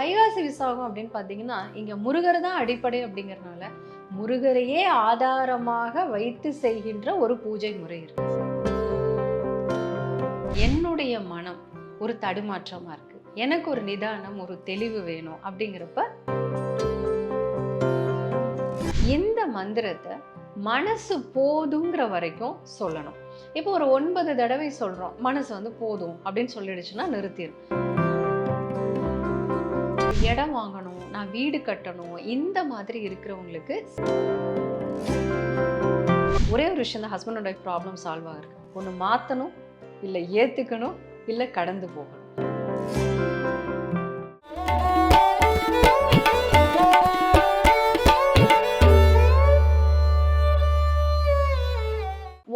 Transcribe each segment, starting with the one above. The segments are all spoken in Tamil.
வைகாசி விசாகம் அப்படின்னு பார்த்தீங்கன்னா, இங்க முருகர் தான் அடிப்படை அப்படிங்கிறனால, முருகரையே ஆதாரமாக வைத்து செய்கின்ற ஒரு பூஜை முறை இருக்கு. என்னுடைய மனம் ஒரு தடுமாற்றமா இருக்கு. எனக்கு ஒரு நிதானம், ஒரு தெளிவு வேணும் அப்படிங்கிறப்ப, இந்த மந்திரத்தை மனசு போதுங்கிற வரைக்கும் சொல்லணும். இப்போ ஒரு 9 தடவை சொல்றோம். மனசு வந்து போதும் அப்படின்னு சொல்லிடுச்சுன்னா நிறுத்திடும். இடம் வாங்கணும், நான் வீடு கட்டணும், இந்த மாதிரி இருக்கிறவங்களுக்கு ஒரே ஒரு விஷயம் தான் husband and wife problem solve ஆகுது. ஒன்று மாற்றணும், இல்லை ஏற்றுக்கணும், இல்லை கடந்து போகணும்.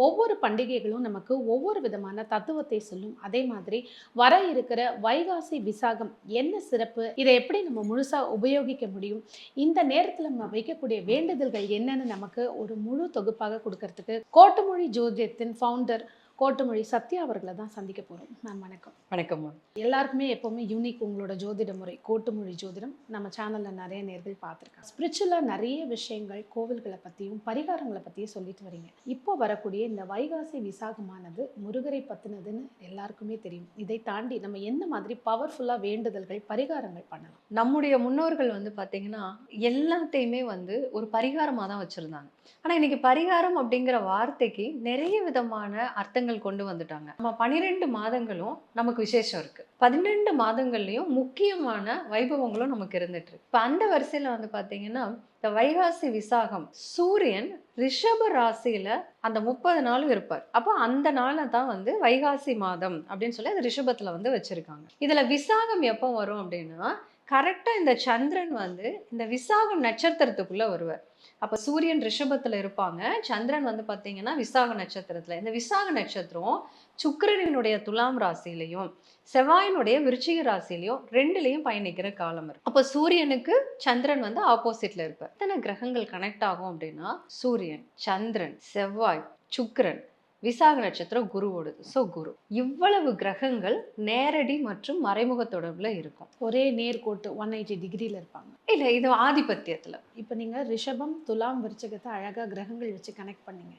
ஒவ்வொரு பண்டிகைகளும் நமக்கு ஒவ்வொரு விதமான தத்துவத்தை சொல்லும். அதே மாதிரி வர இருக்கிற வைகாசி விசாகம் என்ன சிறப்பு, இதை எப்படி நம்ம முழுசா உபயோகிக்க முடியும், இந்த நேரத்தில் நம்ம வைக்கக்கூடிய வேண்டுதல்கள் என்னன்னு நமக்கு ஒரு முழு தொகுப்பாக கொடுக்கறதுக்கு கோட்டுமொழி ஜோதிடத்தின் ஃபவுண்டர் கோட்டுமொழி சத்யா அவர்களை தான் சந்திக்க போகிறோம். மேம் வணக்கம். வணக்கம். எல்லாருக்குமே எப்போவுமே யூனிக் உங்களோட ஜோதிட முறை கோட்டுமொழி ஜோதிடம். நம்ம சேனலில் நிறைய நேர்கள் பார்த்துருக்காங்க. ஸ்பிரிச்சுவலாக நிறைய விஷயங்கள் கோவில்களை பற்றியும் பரிகாரங்களை பற்றியும் சொல்லிட்டு வரீங்க. இப்போ வரக்கூடிய இந்த வைகாசி விசாகமானது முருகரை பற்றினதுன்னு எல்லாருக்குமே தெரியும். இதை தாண்டி நம்ம எந்த மாதிரி பவர்ஃபுல்லாக வேண்டுதல்கள் பரிகாரங்கள் பண்ணலாம்? நம்முடைய முன்னோர்கள் வந்து பார்த்தீங்கன்னா எல்லாத்தையுமே வந்து ஒரு பரிகாரமாக தான் வச்சுருந்தாங்க. ஆனால் இன்னைக்கு பரிகாரம் அப்படிங்கிற வார்த்தைக்கு நிறைய விதமான அர்த்தங்கள் கொண்டு வந்துட்டாங்க. நம்ம 12 மாதங்களும் நமக்கு விசேஷம் இருக்கு. 12 மாதங்கள்லையும் முக்கியமான வைபவங்களும் நமக்கு இருந்துட்டு இருக்கு. இப்போ அந்த வரிசையில் வந்து பார்த்தீங்கன்னா இந்த வைகாசி விசாகம் சூரியன் ரிஷப ராசியில அந்த 30 நாளும் இருப்பார். அப்போ அந்த நாளை தான் வந்து வைகாசி மாதம் அப்படின்னு சொல்லி அது ரிஷபத்துல வந்து வச்சிருக்காங்க. இதுல விசாகம் எப்போ வரும் அப்படின்னா கரெக்டா இந்த சந்திரன் வந்து இந்த விசாகம் நட்சத்திரத்துக்குள்ள வருவார். அப்ப சூரியன் ரிஷபத்துல இருப்பாங்க, சந்திரன் வந்து பாத்தீங்கன்னா விசாக நட்சத்திரத்துல. இந்த விசாக நட்சத்திரம் சுக்கிரனுடைய துலாம் ராசியிலையும் செவ்வாயினுடைய விருச்சிக ராசியிலையும் ரெண்டுலையும் பயணிக்கிற காலம் இருக்கு. அப்ப சூரியனுக்கு சந்திரன் வந்து ஆப்போசிட்ல இருப்பார். எத்தனை கிரகங்கள் கனெக்ட் ஆகும் அப்படின்னா சூரியன், சந்திரன், செவ்வாய், சுக்கிரன், விசாக நட்சத்திரம் குருவோடுது. ஸோ குரு, இவ்வளவு கிரகங்கள் நேரடி மற்றும் மறைமுக தொடர்புல இருக்கும். ஒரே நேர்கோட்டு 180 டிகிரியில் இருப்பாங்க. இல்லை, இது ஆதிபத்தியத்துல. இப்போ நீங்கள் ரிஷபம் துலாம் விருச்சகத்தை அழகாக கிரகங்கள் வச்சு கனெக்ட் பண்ணீங்க.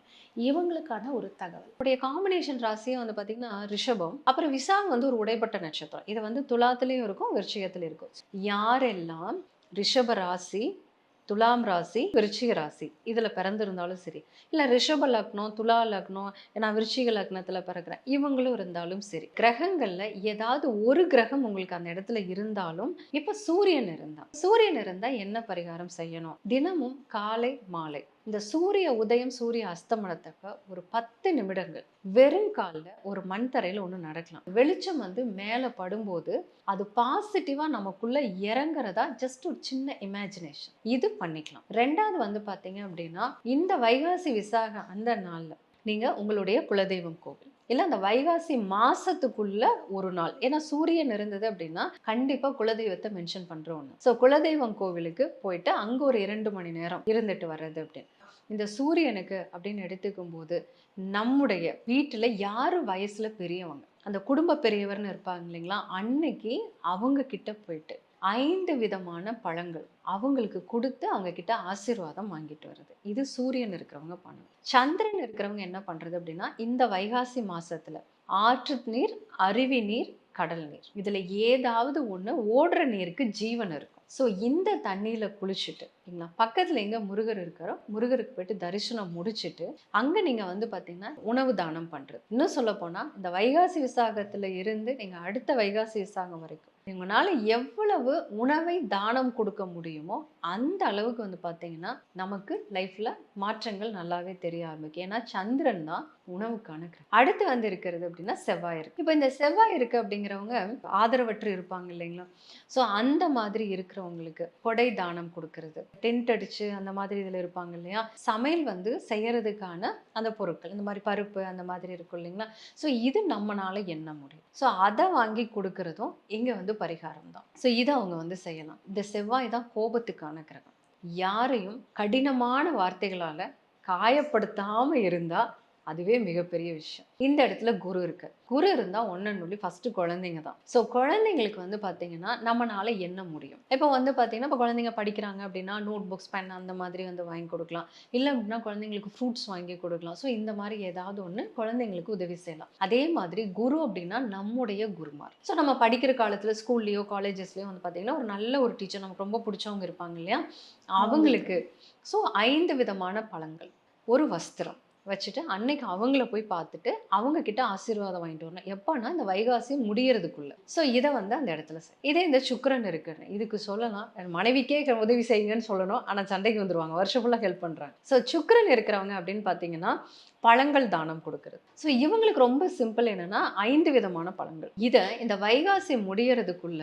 இவங்களுக்கான ஒரு தகவல், உடைய காம்பினேஷன் ராசியும் வந்து பார்த்தீங்கன்னா ரிஷபம், அப்புறம் விசாகம் வந்து ஒரு உடைப்பட்ட நட்சத்திரம். இது வந்து துலாத்துலேயும் இருக்கும், விருச்சிகத்துலையும் இருக்கும். யாரெல்லாம் ரிஷப ராசி, துலாம் ராசி, விருச்சிக ராசி இதில் பிறந்திருந்தாலும் சரி, இல்லை ரிஷப லக்னம், துலா லக்னம், நான் விருச்சிக லக்னத்தில் பிறக்கிறேன், இவங்களும் இருந்தாலும் சரி, கிரகங்களில் ஏதாவது ஒரு கிரகம் உங்களுக்கு அந்த இடத்துல இருந்தாலும், இப்போ சூரியன் இருந்தால் என்ன பரிகாரம் செய்யணும்? தினமும் காலை மாலை இந்த சூரிய உதயம் சூரிய அஸ்தமனத்துக்கு ஒரு 10 நிமிடங்கள் வெறும் காலில் ஒரு மண் தரையில் ஒன்று நடக்கலாம். வெளிச்சம் வந்து மேலே படும்போது அது பாசிட்டிவாக நமக்குள்ள இறங்குறதா ஜஸ்ட் ஒரு சின்ன இமேஜினேஷன் இது பண்ணிக்கலாம். ரெண்டாவது வந்து பார்த்தீங்க அப்படின்னா இந்த வைகாசி விசாக அந்த நாளில் நீங்கள் உங்களுடைய குலதெய்வம் கோவில் இல்லை அந்த வைகாசி மாசத்துக்குள்ள ஒரு நாள், ஏன்னா சூரியன் இருந்தது அப்படின்னா கண்டிப்பா குலதெய்வத்தை மென்ஷன் பண்ற ஒண்ணு. ஸோ குலதெய்வம் கோவிலுக்கு போயிட்டு அங்க ஒரு 2 மணி நேரம் இருந்துட்டு வர்றது அப்படின்னு. இந்த சூரியனுக்கு அப்படின்னு எடுத்துக்கும் போது நம்முடைய வீட்டுல யாரு வயசுல பெரியவங்க, அந்த குடும்ப பெரியவர்னு இருப்பாங்க இல்லைங்களா, அன்னைக்கு அவங்க கிட்ட போயிட்டு 5 விதமான பழங்கள் அவங்களுக்கு கொடுத்து அவங்க கிட்ட ஆசீர்வாதம் வாங்கிட்டு வருது. இது சூரியன் இருக்கிறவங்க பண்ணணும். சந்திரன் இருக்கிறவங்க என்ன பண்றது அப்படின்னா இந்த வைகாசி மாசத்துல ஆற்று நீர், அருவி நீர், கடல் நீர் இதுல ஏதாவது ஒண்ணு ஓடுற நீருக்கு ஜீவன் இருக்கும். ஸோ இந்த தண்ணியில குளிச்சுட்டு பக்கத்துல எங்க முருகர் இருக்காரோ முருகருக்கு போயிட்டு தரிசனம் முடிச்சுட்டு அங்க நீங்க வந்து பாத்தீங்கன்னா உணவு தானம் பண்றது. இன்னும் சொல்ல போனா இந்த வைகாசி விசாகத்துல இருந்து நீங்க அடுத்த வைகாசி விசாகம் வரைக்கும் உங்களால எவ்வளவு உணவை தானம் கொடுக்க முடியுமோ அந்த அளவுக்கு வந்து பாத்தீங்கன்னா நமக்கு லைஃப்ல மாற்றங்கள் நல்லாவே தெரிய ஆரம்பிக்கும். ஏன்னா சந்திரன் தான் உணவுக்கான கிரகம். அடுத்து வந்து இருக்கிறது அப்படின்னா செவ்வாய் இருக்கு. இப்போ இந்த செவ்வாய் இருக்கு அப்படிங்கிறவங்க ஆதரவற்று இருப்பாங்க இல்லைங்களா, ஸோ அந்த மாதிரி இருக்கிறவங்களுக்கு கொடை தானம் கொடுக்கறது, டென்ட் அடிச்சு அந்த மாதிரி இதுல இருப்பாங்க இல்லையா, சமையல் வந்து செய்யறதுக்கான அந்த பொருட்கள் இந்த மாதிரி பருப்பு அந்த மாதிரி இருக்கும் இல்லைங்களா, ஸோ இது நம்மளால எண்ண முடியும். ஸோ அதை வாங்கி கொடுக்கறதும் இங்க வந்து பரிகாரம் தான். ஸோ இதை அவங்க வந்து செய்யலாம். இந்த செவ்வாய் தான் கோபத்துக்கான கிரகம். யாரையும் கடினமான வார்த்தைகளால காயப்படுத்தாம இருந்தா அதுவே மிகப்பெரிய விஷயம். இந்த இடத்துல குரு இருக்கு. குரு இருந்தா ஒண்ணுன்னு சொல்லி ஃபர்ஸ்ட் குழந்தைங்க தான். ஸோ குழந்தைங்களுக்கு வந்து பார்த்தீங்கன்னா நம்மனால என்ன முடியும். இப்போ வந்து பார்த்தீங்கன்னா இப்போ குழந்தைங்க படிக்கிறாங்க அப்படின்னா நோட் புக்ஸ் பென் அந்த மாதிரி வந்து வாங்கி கொடுக்கலாம். இல்லை அப்படின்னா குழந்தைங்களுக்கு ஃப்ரூட்ஸ் வாங்கி கொடுக்கலாம். ஸோ இந்த மாதிரி ஏதாவது ஒன்று குழந்தைங்களுக்கு உதவி செய்யலாம். அதே மாதிரி குரு அப்படின்னா நம்முடைய குருமார். ஸோ நம்ம படிக்கிற காலத்துல ஸ்கூல்லயோ காலேஜஸ்லயோ வந்து பார்த்தீங்கன்னா ஒரு நல்ல ஒரு டீச்சர் நமக்கு ரொம்ப பிடிச்சவங்க இருப்பாங்க இல்லையா, அவங்களுக்கு ஸோ 5 விதமான பழங்கள், ஒரு வஸ்திரம் வச்சுட்டு அன்னைக்கு அவங்கள போய் பார்த்துட்டு அவங்க கிட்ட ஆசீர்வாதம் வாங்கிட்டு வரணும். எப்பன்னா இந்த வைகாசி முடியறதுக்குள்ள. ஸோ இதை வந்து அந்த இடத்துல இதே இந்த சுக்கிரன் இருக்குன்னு இதுக்கு சொல்லலாம், என் மனைவிக்கே உதவி செய்யுங்கன்னு சொல்லணும். ஆனால் சண்டைக்கு வந்துருவாங்க, வருஷம் ஃபுல்லாக ஹெல்ப் பண்ணுறாங்க. ஸோ சுக்கிரன் இருக்கிறவங்க அப்படின்னு பார்த்தீங்கன்னா பழங்கள் தானம் கொடுக்கறது. ஸோ இவங்களுக்கு ரொம்ப சிம்பிள் என்னன்னா 5 விதமான பழங்கள். இதை இந்த வைகாசி முடியறதுக்குள்ள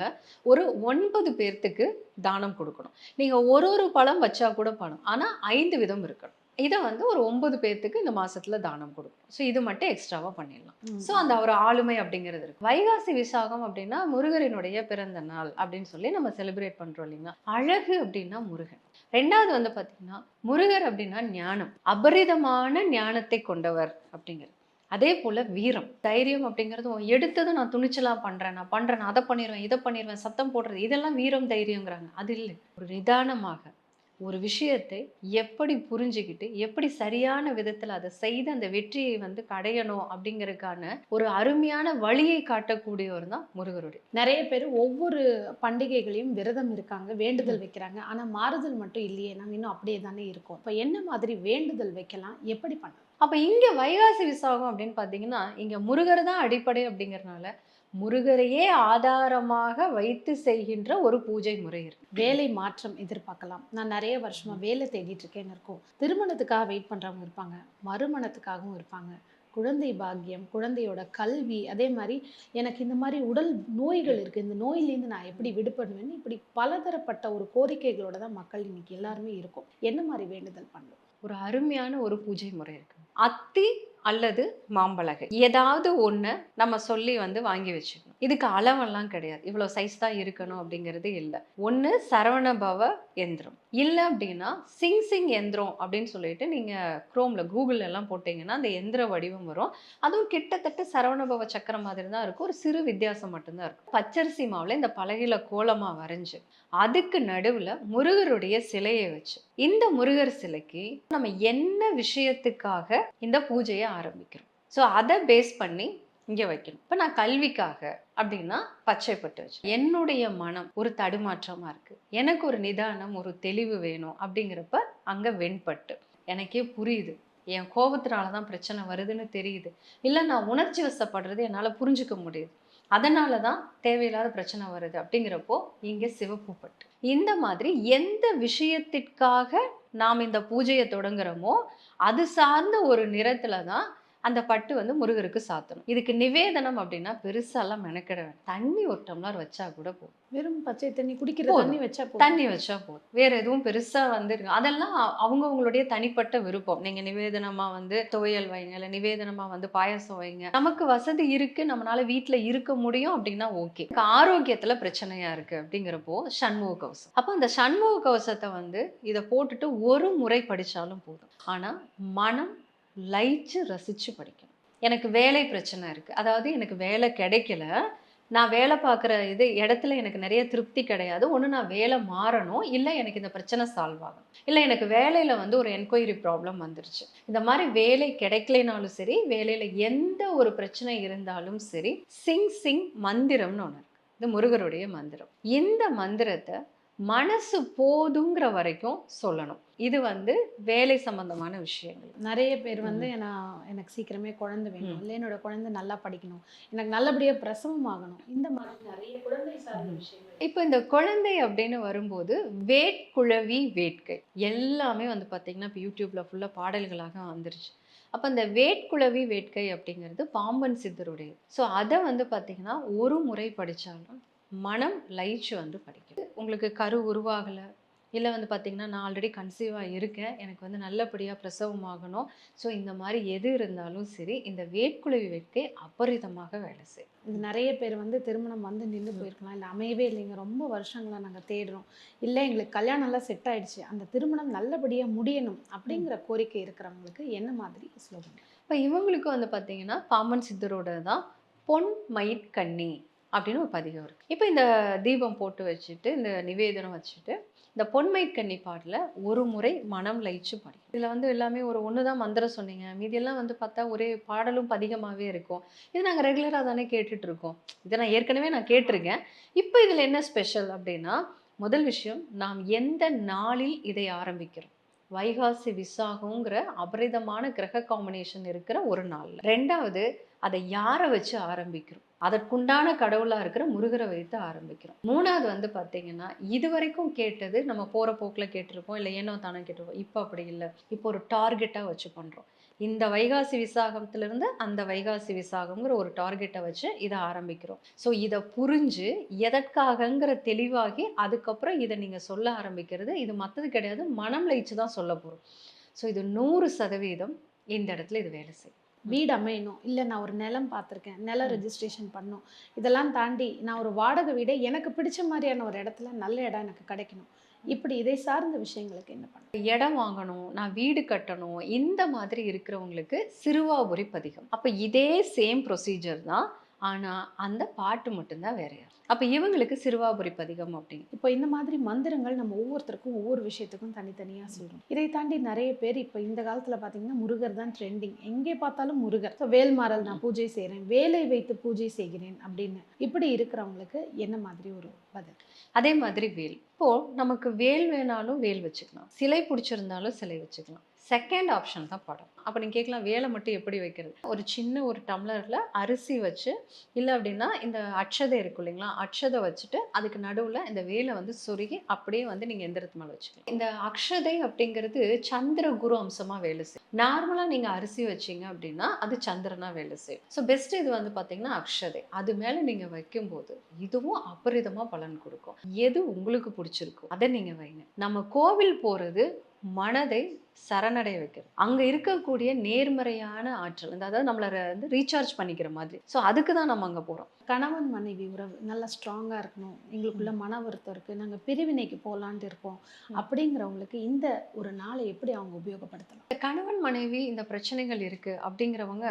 ஒரு 9 பேர்த்துக்கு தானம் கொடுக்கணும். நீங்க ஒரு பழம் வச்சா கூட பழம், ஆனா 5 விதம் இருக்கணும். இதை வந்து ஒரு 9 பேர்த்துக்கு இந்த மாசத்துல தானம் கொடுக்கணும். ஸோ இது மட்டும் எக்ஸ்ட்ராவா பண்ணிடலாம். ஸோ அந்த ஒரு ஆளுமை அப்படிங்கிறது இருக்கு. வைகாசி விசாகம் அப்படின்னா முருகரினுடைய பிறந்த நாள் அப்படின்னு சொல்லி நம்ம செலிப்ரேட் பண்றோம் இல்லைங்களா. அழகு அப்படின்னா முருகன். ரெண்டாவது வந்து பாத்தீங்கன்னா முருகர் அப்படின்னா ஞானம், அபரிதமான ஞானத்தை கொண்டவர் அப்படிங்கிறது. அதே போல வீரம், தைரியம் அப்படிங்கிறதும் எடுத்ததும் நான் துணிச்சலா பண்றேன், நான் அதை பண்ணிடுவேன், இதை பண்ணிடுவேன், சத்தம் போடுறது, இதெல்லாம் வீரம் தைரியங்கிறாங்க. அது இல்லை. ஒரு நிதானமாக ஒரு விஷயத்தை எப்படி புரிஞ்சுக்கிட்டு எப்படி சரியான விதத்துல அதை செய்து அந்த வெற்றியை வந்து கடையணும் அப்படிங்கறதுக்கான ஒரு அருமையான வழியை காட்டக்கூடியவர் தான் முருகருடைய. நிறைய பேர் ஒவ்வொரு பண்டிகைகளையும் விரதம் இருக்காங்க, வேண்டுதல் வைக்கிறாங்க. ஆனா மாறுதல் மட்டும் இல்லையே, நாங்க இன்னும் அப்படியே தானே இருக்கோம். இப்ப என்ன மாதிரி வேண்டுதல் வைக்கலாம், எப்படி பண்ணலாம்? அப்ப இங்க வைகாசி விசாகம் அப்படின்னு பாத்தீங்கன்னா இங்க முருகர் தான் அடிப்படை அப்படிங்கறதுனால முருகரையே ஆதாரமாக வைத்து செய்கின்ற ஒரு பூஜை முறை இருக்கு. வேலை மாற்றம் எதிர்பார்க்கலாம். நான் நிறைய வருஷமா வேலை தேடிட்டு இருக்கேன்னு இருக்கும். திருமணத்துக்காக வெயிட் பண்றவங்க இருப்பாங்க, மறுமணத்துக்காகவும் இருப்பாங்க, குழந்தை பாக்கியம், குழந்தையோட கல்வி, அதே மாதிரி எனக்கு இந்த மாதிரி உடல் நோய்கள் இருக்கு, இந்த நோயிலேருந்து நான் எப்படி விடுபடுவேன்னு, இப்படி பலதரப்பட்ட ஒரு கோரிக்கைகளோட தான் மக்கள் இன்னைக்கு எல்லாருமே இருக்கும். என்ன மாதிரி வேண்டுதல் பண்ணணும்? ஒரு அருமையான ஒரு பூஜை முறை இருக்கு. அத்தி அல்லது மாம்பலகை ஏதாவது ஒண்ணு நம்ம சொல்லி வந்து வாங்கி வச்சுக்கணும். இதுக்கு அளவெல்லாம் கிடையாது, இவ்வளவு சைஸ் தான் இருக்கணும் அப்படிங்கிறது இல்லை. ஒண்ணு சரவண பவ எந்திரம், இல்லை அப்படின்னா சிங் சிங் எந்திரம் அப்படின்னு சொல்லிட்டு நீங்க குரோம்ல கூகுள்ல எல்லாம் போட்டீங்கன்னா அந்த எந்திர வடிவம் வரும். அதுவும் கிட்டத்தட்ட சரவண பவ சக்கரம் மாதிரி தான் இருக்கும், ஒரு சிறு வித்தியாசம் மட்டும்தான் இருக்கும். பச்சரிசி மாவுல இந்த பலகையில கோலமா வரைஞ்சு அதுக்கு நடுவுல முருகருடைய சிலையை வச்சு இந்த முருகர் சிலைக்கு நம்ம என்ன விஷயத்துக்காக இந்த பூஜையை ஆரம்பிக்கிறோம், ஸோ அதை பேஸ் பண்ணி இங்க வைக்கணும். இப்ப நான் கல்விக்காக அப்படின்னா பச்சைப்பட்டு வச்சு, என்னுடைய மனம் ஒரு தடுமாற்றமா இருக்கு, எனக்கு ஒரு நிதானம் ஒரு தெளிவு வேணும் அப்படிங்கிறப்ப அங்க வெண்பட்டு. எனக்கே புரியுது என் கோபத்தினாலதான் பிரச்சனை வருதுன்னு தெரியுது, இல்ல நான் உணர்ச்சி வசப்படுறது என்னால புரிஞ்சுக்க முடியுது, அதனாலதான் தேவையில்லாத பிரச்சனை வருது அப்படிங்கிறப்போ இங்க சிவப்பு பட்டு. இந்த மாதிரி எந்த விஷயத்திற்காக நாம் இந்த பூஜையை தொடங்குறோமோ அது சார்ந்த ஒரு நிறத்துல தான் அந்த பட்டு வந்து முருகருக்கு சாத்தணும். இதுக்கு நிவேதனம் அப்படின்னா பெருசாலாம் மெனக்கிட வேண்டாம். தண்ணி ஒரு டம்ளர் வச்சா கூட போதும். வெறும் பச்சை தண்ணி குடிக்கிற தண்ணி வச்சா போதும். தண்ணி வச்சா போதும், வேற எதுவும் பெருசா வந்து அதெல்லாம் அவங்கவுங்களுடைய தனிப்பட்ட விருப்பம். நீங்க நிவேதனமா வந்து துவையல் வைங்க, இல்ல நிவேதனமா வந்து பாயாசம் வைங்க. நமக்கு வசதி இருக்கு, நம்மளால வீட்டுல இருக்க முடியும் அப்படின்னா ஓகே. ஆரோக்கியத்துல பிரச்சனையா இருக்கு அப்படிங்கிறப்போ சண்முக கவசம். அப்ப அந்த சண்முக கவசத்தை வந்து இதை போட்டுட்டு ஒரு முறை படிச்சாலும் போதும். ஆனா மனம் லயிச்சு ரசிச்சு படிக்கணும். எனக்கு வேலை பிரச்சனை இருக்கு, அதாவது எனக்கு வேலை கிடைக்கல, நான் வேலை பார்க்குற இடத்துல எனக்கு நிறைய திருப்தி கிடையாது, ஒன்று நான் வேலை மாறணும், இல்லை எனக்கு இந்த பிரச்சனை சால்வ் ஆகணும், இல்லை எனக்கு வேலையில் வந்து ஒரு என்கொயரி ப்ராப்ளம் வந்துருச்சு. இந்த மாதிரி வேலை கிடைக்கலைனாலும் சரி, வேலையில் எந்த ஒரு பிரச்சனை இருந்தாலும் சரி, சிங் சிங் மந்திரம்னு ஒன்று இருக்கு. இது முருகருடைய மந்திரம். இந்த மந்திரத்தை மனசு போதுங்கிற வரைக்கும் சொல்லணும். இது வந்து வேலை சம்பந்தமான விஷயங்கள். நிறைய பேர் வந்து எனக்கு சீக்கிரமே குழந்தை வேணும், இல்லை என்னோட குழந்தை நல்லா படிக்கணும், எனக்கு நல்லபடியா பிரசவம் ஆகணும், இந்த மாதிரி நிறைய குழந்தை சார்ந்த விஷயங்கள். இப்போ இந்த குழந்தை அப்படின்னு வரும்போது வேட்குழவி வேட்கை எல்லாமே வந்து பார்த்தீங்கன்னா இப்போ யூடியூப்ல ஃபுல்லா பாடல்களாக வந்துருச்சு. அப்போ இந்த வேட்குழவி வேட்கை அப்படிங்கிறது பாம்பன் சித்தருடைய. ஸோ அதை வந்து பார்த்தீங்கன்னா ஒரு முறை படித்தாலும் மனம் லயிச்சு வந்து படிக்குது. உங்களுக்கு கரு உருவாகலை, இல்லை வந்து பார்த்தீங்கன்னா நான் ஆல்ரெடி கன்சீவாக இருக்கேன், எனக்கு வந்து நல்லபடியாக பிரசவம் ஆகணும், ஸோ இந்த மாதிரி எது இருந்தாலும் சரி இந்த வேட்குழவி வேட்கை அபரிதமாக வேலை செய்யும். இது நிறைய பேர் வந்து திருமணம் வந்து நின்று போயிருக்கலாம், இல்லை அமையவே இல்லைங்க, ரொம்ப வருஷங்களாக நாங்கள் தேடுறோம், இல்லை எங்களுக்கு கல்யாணம்லாம் செட் ஆயிடுச்சு, அந்த திருமணம் நல்லபடியாக முடியணும் அப்படிங்கிற கோரிக்கை இருக்கிறவங்களுக்கு என்ன மாதிரி ஸ்லோகன்? இப்போ இவங்களுக்கும் வந்து பார்த்தீங்கன்னா பாம்பன் சித்தரோட தான் பொன் மயிட் கன்னி அப்படின்னு ஒரு பதிகம் இருக்கு. இப்போ இந்த தீபம் போட்டு வச்சுட்டு இந்த நிவேதனம் வச்சுட்டு இந்த பொன்மயிட் கன்னி பாடல ஒரு முறை மனம் லயிச்சு பாடி. இதுல வந்து எல்லாமே ஒரு ஒண்ணுதான் மந்திரம் சொன்னீங்க, மீதியெல்லாம் வந்து பார்த்தா ஒரே பாடலும் பதிகமாவே இருக்கும். இது நாங்க ரெகுலரா தானே கேட்டுட்டு இருக்கோம். இதை நான் ஏற்கனவே கேட்டிருக்கேன். இப்போ இதுல என்ன ஸ்பெஷல் அப்படின்னா, முதல் விஷயம், நாம் எந்த நாளில் இதை ஆரம்பிக்கிறோம். வைகாசி விசாகங்கிற அபரிதமான கிரக காம்பினேஷன் இருக்கிற ஒரு நாள்ல. 2வது, அதை யாரை வச்சு ஆரம்பிக்கிறோம். அதற்குண்டான கடவுளா இருக்கிற முருகரை வைத்து ஆரம்பிக்கிறோம். 3வது வந்து பார்த்தீங்கன்னா, இதுவரைக்கும் கேட்டது நம்ம போற போக்குல கேட்டிருப்போம், இல்ல ஏனோ தானோ கேட்டிருப்போம். இப்போ அப்படி இல்ல. இப்போ ஒரு டார்கெட்டா வச்சு பண்றோம். இந்த வைகாசி விசாகத்திலிருந்து அந்த வைகாசி விசாகம்ங்கிற ஒரு டார்கெட்டை வச்சு இதை ஆரம்பிக்கிறோம். ஸோ இதை புரிஞ்சு எதற்காகங்கிற தெளிவாகி அதுக்கப்புறம் இதை நீங்க சொல்ல ஆரம்பிக்கிறது, இது மற்றது கிடையாது, மனம் லயிச்சு தான் சொல்ல போறோம். ஸோ இது 100% இந்த இடத்துல இது வேலை செய்யும். வீடு அமையணும், இல்லை நான் ஒரு நிலம் பார்த்துருக்கேன், நிலம் ரெஜிஸ்ட்ரேஷன் பண்ணணும், இதெல்லாம் தாண்டி நான் ஒரு வாடகை வீடை எனக்கு பிடிச்ச மாதிரியான ஒரு இடத்துல நல்ல இடம் எனக்கு கிடைக்கணும், இப்படி இதை சார்ந்த விஷயங்களுக்கு என்ன பண்ணணும்? இடம் வாங்கணும், நான் வீடு கட்டணும், இந்த மாதிரி இருக்கிறவங்களுக்கு சிறுவாபுரி பதிகம். அப்ப இதே சேம் ப்ரொசீஜர் தான். ஆனா அந்த பாட்டு மட்டும்தான் வேறையா. அப்ப இவங்களுக்கு சிறுவாபுரி பதிகம் அப்படின்னு. இப்போ இந்த மாதிரி மந்திரங்கள் நம்ம ஒவ்வொருத்தருக்கும் ஒவ்வொரு விஷயத்துக்கும் தனித்தனியாக சொல்கிறோம். இதை தாண்டி நிறைய பேர் இப்போ இந்த காலத்தில் பார்த்தீங்கன்னா முருகர் தான் ட்ரெண்டிங், எங்கே பார்த்தாலும் முருகர். ஸோ வேல்மாறல் நான் பூஜை செய்கிறேன், வேலை வைத்து பூஜை செய்கிறேன் அப்படின்னு இப்படி இருக்கிறவங்களுக்கு என்ன மாதிரி ஒரு பதில்? அதே மாதிரி வேல். இப்போ நமக்கு வேல் வேணாலும் வேல் வச்சுக்கலாம், சிலை பிடிச்சிருந்தாலும் சிலை வச்சுக்கலாம். செகண்ட் ஆப்ஷன் தான் படம். அப்போ நீங்கள் கேட்கலாம், வேலை மட்டும் எப்படி வைக்கிறது? ஒரு சின்ன ஒரு டம்ளரில் அரிசி வச்சு, இல்லை அப்படின்னா இந்த அட்சதை இருக்கும் இல்லைங்களா, அட்சதை வச்சுட்டு அதுக்கு நடுவில் இந்த வேலை வந்து சொருகி அப்படியே வந்து நீங்கள் எந்திரத்து மேலே வச்சுக்கலாம். இந்த அக்ஷதை அப்படிங்கிறது சந்திர குரு அம்சமாக வேலை செய்யும். நார்மலாக நீங்கள் அரிசி வச்சிங்க அப்படின்னா அது சந்திரனா வேலை செய்யும். ஸோ பெஸ்ட் இது வந்து பார்த்தீங்கன்னா அக்ஷதை. அது மேலே நீங்கள் வைக்கும்போது இதுவும் அபரிதமாக பலன் கொடுக்கும். எது உங்களுக்கு பிடிச்சிருக்கோ அதை நீங்கள் வைங்க. நம்ம கோவில் போகிறது மனதை சரணடைய வைக்கிறது. அங்க இருக்கக்கூடிய நேர்மறையான ஆற்றல், அதாவது நம்மள வந்து ரீசார்ஜ் பண்ணிக்கிற மாதிரி. ஸோ அதுக்கு தான் நம்ம அங்க போறோம். கணவன் மனைவி உறவு நல்லா ஸ்ட்ராங்காக இருக்கணும், எங்களுக்குள்ள மன வருத்தம் இருக்குது, நாங்கள் பிரிவினைக்கு போகலான்ட்டு இருக்கோம் அப்படிங்கிறவங்களுக்கு இந்த ஒரு நாளை எப்படி அவங்க உபயோகப்படுத்தலாம்? இந்த கணவன் மனைவி இந்த பிரச்சனைகள் இருக்கு அப்படிங்கிறவங்க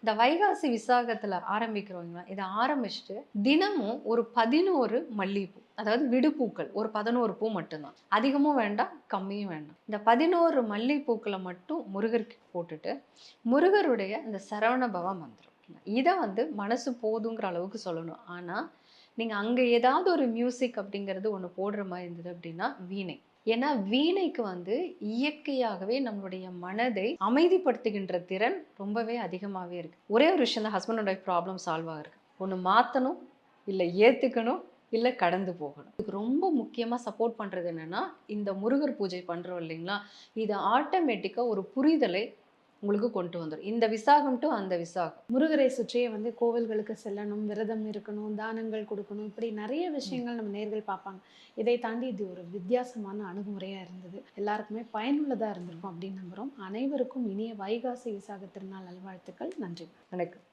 இந்த வைகாசி விசாகத்துல ஆரம்பிக்கிறவங்க இதை ஆரம்பிச்சுட்டு தினமும் ஒரு 11 மல்லிகைப்பூ, அதாவது விடுபூக்கள், ஒரு 11 பூ மட்டும்தான், அதிகமும் வேண்டாம் கம்மியும் வேண்டாம். இந்த 11 மல்லிகைப்பூக்களை மட்டும் முருகருக்கு போட்டுட்டு முருகருடைய இந்த சரவண பவ மந்திரம் இதை வந்து மனசு போதுங்கிற அளவுக்கு சொல்லணும். ஆனால் நீங்கள் அங்கே ஏதாவது ஒரு மியூசிக் அப்படிங்கிறது ஒன்று போடுற மாதிரி இருந்தது அப்படின்னா வீணை. ஏன்னா வீணைக்கு வந்து இயற்கையாகவே நம்மளுடைய மனதை அமைதிப்படுத்துகின்ற திறன் ரொம்பவே அதிகமாகவே இருக்குது. ஒரே ஒரு விஷயம் தான் husband and wife problem solve ஆகிருக்கு. ஒன்று மாற்றணும், இல்லை ஏற்றுக்கணும், இல்லை கடந்து போகணும். இதுக்கு ரொம்ப முக்கியமாக சப்போர்ட் பண்ணுறது என்னென்னா, இந்த முருகர் பூஜை பண்ணுறோம் இல்லைங்களா, இது ஆட்டோமேட்டிக்காக ஒரு புரிதலை உங்களுக்கு கொண்டு வந்துடும். இந்த விசாகம் டு அந்த விசாகம். முருகரை சுற்றியே வந்து கோவில்களுக்கு செல்லணும், விரதம் இருக்கணும், தானங்கள் கொடுக்கணும், இப்படி நிறைய விஷயங்கள் நம்ம நேர்கள் பார்ப்பாங்க. இதை தாண்டி இது ஒரு வித்தியாசமான அணுகுமுறையாக இருந்தது. எல்லாருக்குமே பயனுள்ளதாக இருந்திருக்கும் அப்படின்னு நம்புகிறோம். அனைவருக்கும் இனிய வைகாசி விசாக திருநாள் நல்வாழ்த்துக்கள். நன்றி. வணக்கம்.